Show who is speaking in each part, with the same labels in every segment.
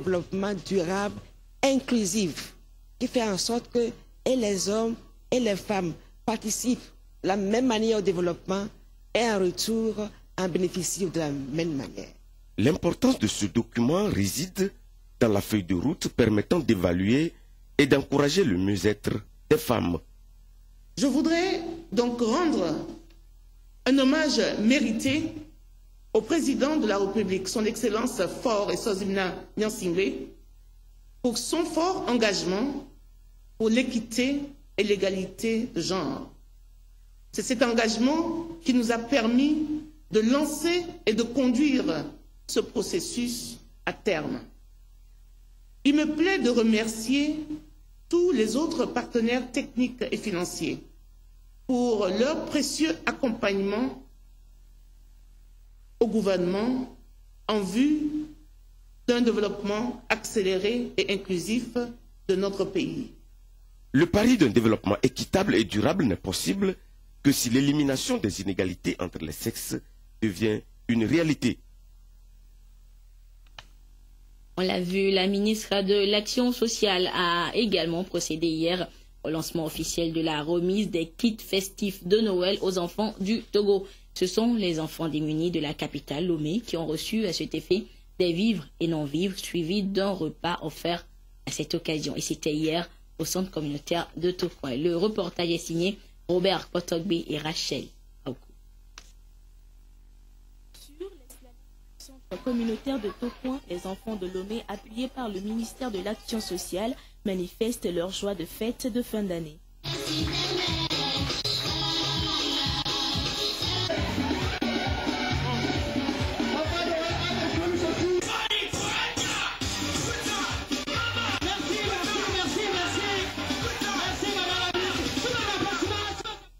Speaker 1: développement durable, inclusif, qui fait en sorte que et les hommes et les femmes participent de la même manière au développement et en retour en bénéficient de la même manière.
Speaker 2: L'importance de ce document réside dans la feuille de route permettant d'évaluer et d'encourager le mieux-être des femmes.
Speaker 3: Je voudrais donc rendre un hommage mérité au président de la République, son Excellence Faure Eswazimana Nyansingbe, pour son fort engagement pour l'équité et l'égalité de genre. C'est cet engagement qui nous a permis de lancer et de conduire ce processus à terme. Il me plaît de remercier tous les autres partenaires techniques et financiers pour leur précieux accompagnement au gouvernement en vue d'un développement accéléré et inclusif de notre pays.
Speaker 2: Le pari d'un développement équitable et durable n'est possible que si l'élimination des inégalités entre les sexes devient une réalité.
Speaker 4: On l'a vu, la ministre de l'Action sociale a également procédé hier au lancement officiel de la remise des kits festifs de Noël aux enfants du Togo. Ce sont les enfants démunis de la capitale Lomé qui ont reçu à cet effet des vivres et non-vivres suivis d'un repas offert à cette occasion. Et c'était hier au centre communautaire de Tokoin. Le reportage est signé Robert Potogbe et Rachel Aoukou.
Speaker 5: Sur l'esplanade du centre communautaire de Tokoin, les enfants de Lomé, appuyés par le ministère de l'Action sociale, manifestent leur joie de fête de fin d'année.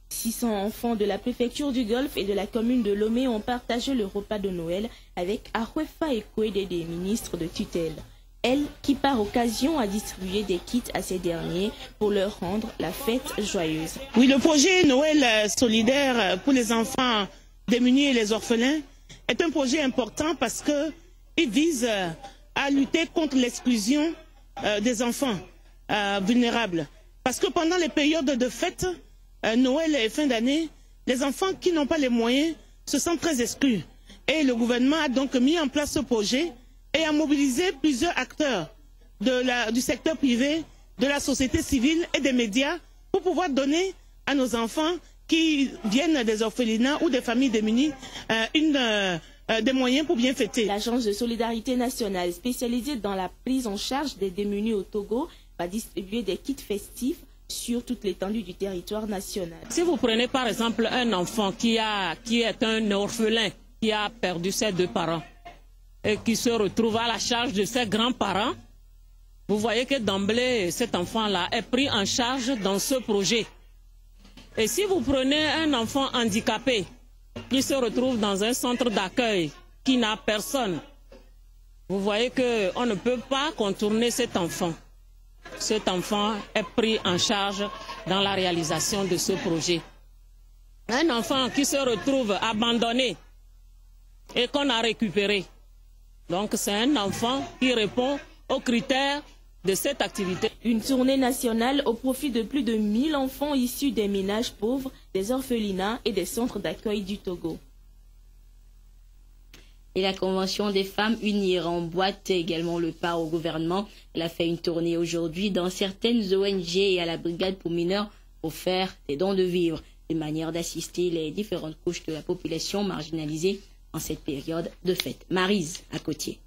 Speaker 5: 600 enfants de la préfecture du Golfe et de la commune de Lomé ont partagé le repas de Noël avec Arwefa Ekwede, des ministres de tutelle. Elle, qui par occasion a distribué des kits à ces derniers pour leur rendre la fête joyeuse.
Speaker 3: Oui, le projet Noël solidaire pour les enfants démunis et les orphelins est un projet important parce qu'il vise à lutter contre l'exclusion des enfants vulnérables. Parce que pendant les périodes de fête, Noël et fin d'année, les enfants qui n'ont pas les moyens se sentent très exclus. Et le gouvernement a donc mis en place ce projet et a mobilisé plusieurs acteurs du secteur privé, de la société civile et des médias pour pouvoir donner à nos enfants qui viennent des orphelinats ou des familles démunies des moyens pour bien fêter.
Speaker 5: L'Agence de solidarité nationale spécialisée dans la prise en charge des démunis au Togo va distribuer des kits festifs sur toute l'étendue du territoire national.
Speaker 6: Si vous prenez par exemple un enfant qui est un orphelin, qui a perdu ses deux parents et qui se retrouve à la charge de ses grands-parents, vous voyez que d'emblée, cet enfant-là est pris en charge dans ce projet. Et si vous prenez un enfant handicapé qui se retrouve dans un centre d'accueil, qui n'a personne, vous voyez qu'on ne peut pas contourner cet enfant. Cet enfant est pris en charge dans la réalisation de ce projet. Un enfant qui se retrouve abandonné et qu'on a récupéré. Donc c'est un enfant qui répond aux critères de cette activité.
Speaker 5: Une tournée nationale au profit de plus de 1000 enfants issus des ménages pauvres, des orphelinats et des centres d'accueil du Togo.
Speaker 4: Et la Convention des femmes unir emboîte également le pas au gouvernement. Elle a fait une tournée aujourd'hui dans certaines ONG et à la brigade pour mineurs pour faire des dons de vivres, une manière d'assister les différentes couches de la population marginalisée en cette période de fête. Maryse à Côtier.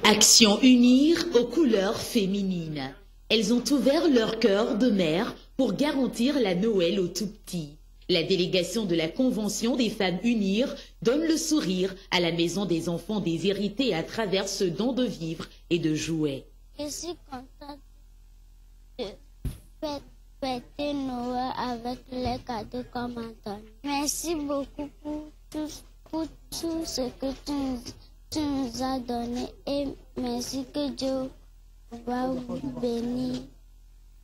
Speaker 7: Action unir aux couleurs féminines. Elles ont ouvert leur cœur de mère pour garantir la Noël aux tout-petits. La délégation de la Convention des femmes unir donne le sourire à la maison des enfants déshérités à travers ce don de vivres et de jouets.
Speaker 8: Je suis contente de fêter Noël avec les cadeaux qu'on m'a donné. Merci beaucoup pour tout ce que tu nous as donné et merci que Dieu va vous bénir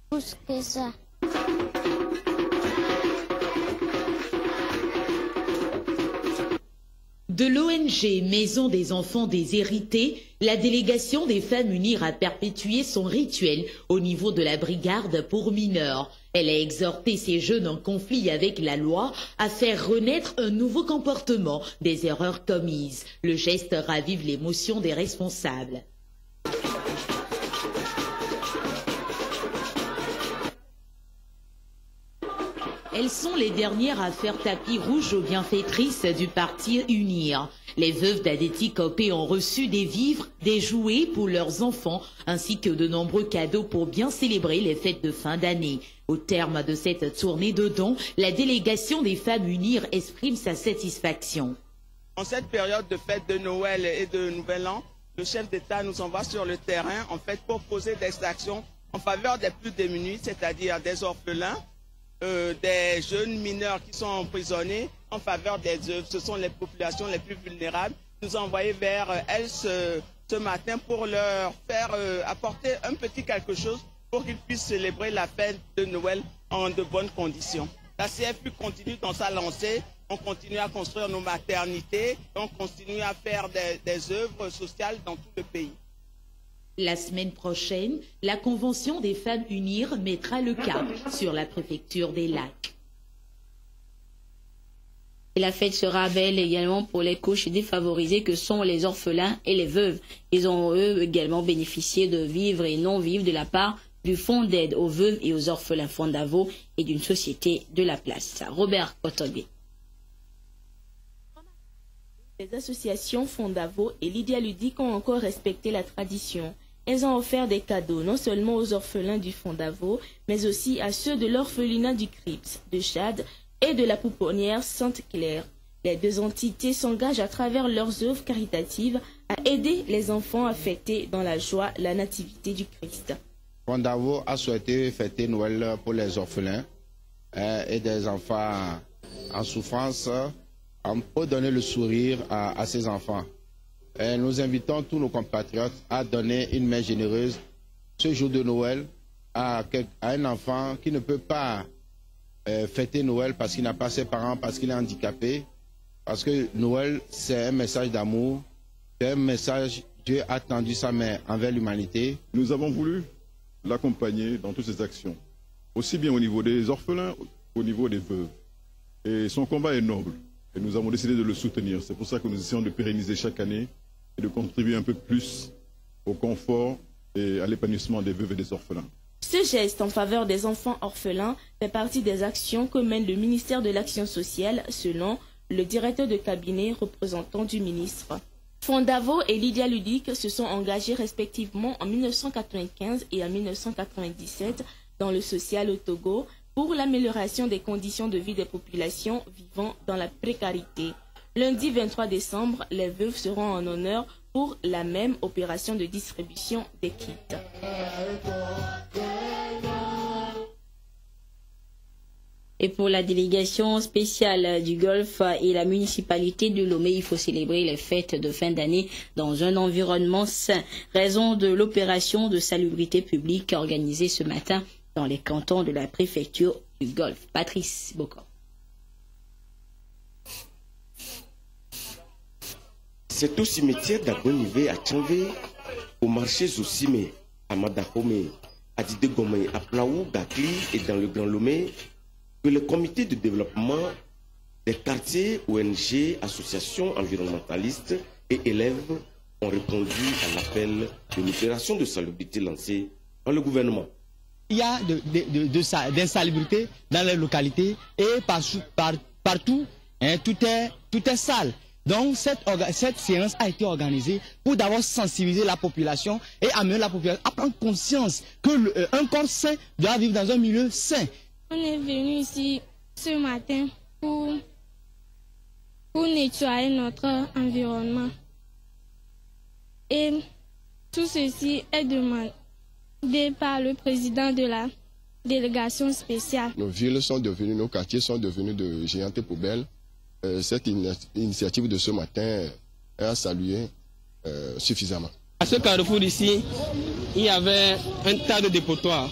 Speaker 8: plus que ça.
Speaker 7: De l'ONG Maison des enfants déshérités, la délégation des femmes UNIR a perpétué son rituel au niveau de la brigade pour mineurs. Elle a exhorté ces jeunes en conflit avec la loi à faire renaître un nouveau comportement des erreurs commises. Le geste ravive l'émotion des responsables. Elles sont les dernières à faire tapis rouge aux bienfaitrices du parti UNIR. Les veuves d'Adeti Kopé ont reçu des vivres, des jouets pour leurs enfants, ainsi que de nombreux cadeaux pour bien célébrer les fêtes de fin d'année. Au terme de cette tournée de dons, la délégation des femmes UNIR exprime sa satisfaction.
Speaker 9: En cette période de fête de Noël et de Nouvel An, le chef d'État nous envoie sur le terrain en fait pour poser des actions en faveur des plus démunis, c'est-à-dire des orphelins, des jeunes mineurs qui sont emprisonnés en faveur des œuvres. Ce sont les populations les plus vulnérables. Nous avons envoyé vers elles ce matin pour leur faire apporter un petit quelque chose pour qu'ils puissent célébrer la fête de Noël en de bonnes conditions. La CFU continue dans sa lancée. On continue à construire nos maternités. On continue à faire des œuvres sociales dans tout le pays.
Speaker 7: La semaine prochaine, la Convention des femmes UNIR mettra le cap sur la préfecture des Lacs.
Speaker 4: Et la fête sera belle également pour les couches défavorisées que sont les orphelins et les veuves. Ils ont eux également bénéficié de vivres et non-vivres de la part du Fonds d'aide aux veuves et aux orphelins Fondavo et d'une société de la place. Robert Kotobi.
Speaker 5: Les associations Fondavo et Lydia Ludique ont encore respecté la tradition. Elles ont offert des cadeaux non seulement aux orphelins du Fondavo, mais aussi à ceux de l'orphelinat du Crips, de Chad et de la pouponnière Sainte-Claire. Les deux entités s'engagent à travers leurs œuvres caritatives à aider les enfants à fêter dans la joie la nativité du Christ.
Speaker 10: Fondavo a souhaité fêter Noël pour les orphelins et des enfants en souffrance, pour donner le sourire à ces enfants. Et nous invitons tous nos compatriotes à donner une main généreuse ce jour de Noël à un enfant qui ne peut pas fêter Noël parce qu'il n'a pas ses parents, parce qu'il est handicapé. Parce que Noël, c'est un message d'amour, c'est un message, Dieu a tendu sa main envers l'humanité.
Speaker 11: Nous avons voulu l'accompagner dans toutes ses actions, aussi bien au niveau des orphelins qu'au niveau des veuves. Et son combat est noble. Et nous avons décidé de le soutenir. C'est pour ça que nous essayons de pérenniser chaque année et de contribuer un peu plus au confort et à l'épanouissement des veuves et des orphelins.
Speaker 5: Ce geste en faveur des enfants orphelins fait partie des actions que mène le ministère de l'Action sociale, selon le directeur de cabinet représentant du ministre. Fondavo et Lydia Ludique se sont engagés respectivement en 1995 et en 1997 dans le social au Togo, pour l'amélioration des conditions de vie des populations vivant dans la précarité. Lundi 23 décembre, les veuves seront en honneur pour la même opération de distribution des kits.
Speaker 4: Et pour la délégation spéciale du Golfe et la municipalité de Lomé, il faut célébrer les fêtes de fin d'année dans un environnement sain. Raison de l'opération de salubrité publique organisée ce matin dans les cantons de la préfecture du Golfe. Patrice Bocor.
Speaker 2: C'est au cimetière d'Agonivé à Tchanvé, au marché Zosime, à Madahome, à Didegome, à Plaou, Gakli et dans le Grand Lomé, que le comité de développement des quartiers, ONG, associations environnementalistes et élèves ont répondu à l'appel de l'opération de salubrité lancée par le gouvernement.
Speaker 12: Il y a d'insalubrité dans les localités et partout, hein, tout est sale. Donc cette séance a été organisée pour d'abord sensibiliser la population et amener la population à prendre conscience qu'un corps sain doit vivre dans un milieu sain.
Speaker 13: On est venu ici ce matin pour nettoyer notre environnement. Et tout ceci est demandé par le président de la délégation spéciale.
Speaker 14: Nos villes sont devenues, nos quartiers sont devenus de géantes poubelles. Cette initiative de ce matin est à saluer suffisamment.
Speaker 15: À ce carrefour ici, il y avait un tas de dépotoirs.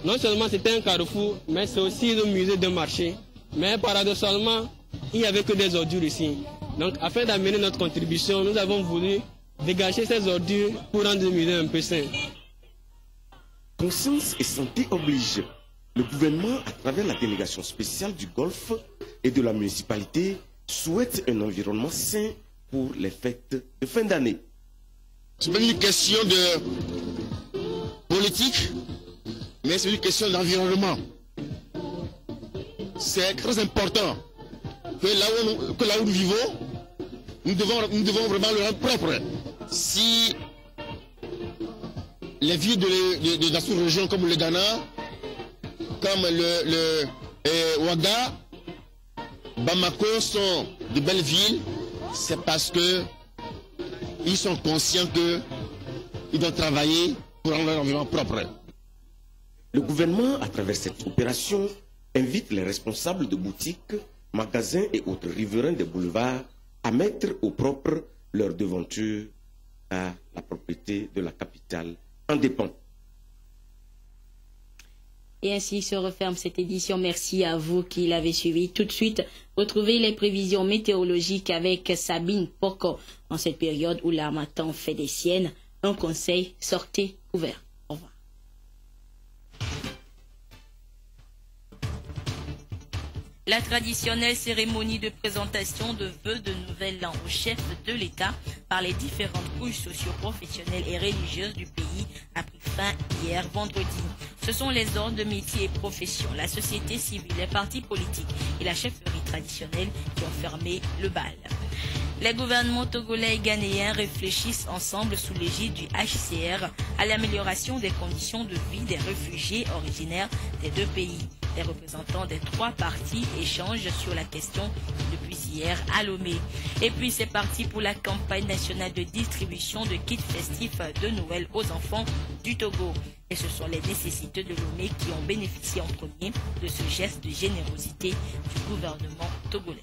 Speaker 15: Non seulement c'était un carrefour, mais c'est aussi le musée de marché. Mais paradoxalement, il n'y avait que des ordures ici. Donc, afin d'amener notre contribution, nous avons voulu dégager ces ordures pour rendre le milieu un peu sain.
Speaker 2: Conscience et santé oblige. Le gouvernement, à travers la délégation spéciale du Golfe et de la municipalité, souhaite un environnement sain pour les fêtes de fin d'année.
Speaker 14: Ce n'est pas une question de politique, mais c'est une question d'environnement. C'est très important que là où nous vivons, nous devons vraiment le rendre propre. Si les villes de la sous-région comme le Ghana, comme le Ouaga, Bamako sont de belles villes, c'est parce que ils sont conscients qu'ils doivent travailler pour rendre leur environnement propre.
Speaker 2: Le gouvernement, à travers cette opération, invite les responsables de boutiques, magasins et autres riverains des boulevards à mettre au propre leurs devantures, car la propriété de la capitale en dépend.
Speaker 4: Et ainsi se referme cette édition. Merci à vous qui l'avez suivi. Tout de suite, retrouvez les prévisions météorologiques avec Sabine Poko. En cette période où l'harmattan fait des siennes, un conseil, sortez couvert. Au revoir. La traditionnelle cérémonie de présentation de vœux de nouvel an au chef de l'État par les différentes couches socio-professionnelles et religieuses du pays a pris fin hier vendredi. Ce sont les ordres de métiers et professions, la société civile, les partis politiques et la chefferie traditionnelle qui ont fermé le bal. Les gouvernements togolais et ghanéens réfléchissent ensemble sous l'égide du HCR à l'amélioration des conditions de vie des réfugiés originaires des deux pays. Les représentants des trois partis échangent sur la question depuis hier à Lomé. Et puis c'est parti pour la campagne nationale de distribution de kits festifs de Noël aux enfants du Togo. Et ce sont les nécessiteux de Lomé qui ont bénéficié en premier de ce geste de générosité du gouvernement togolais.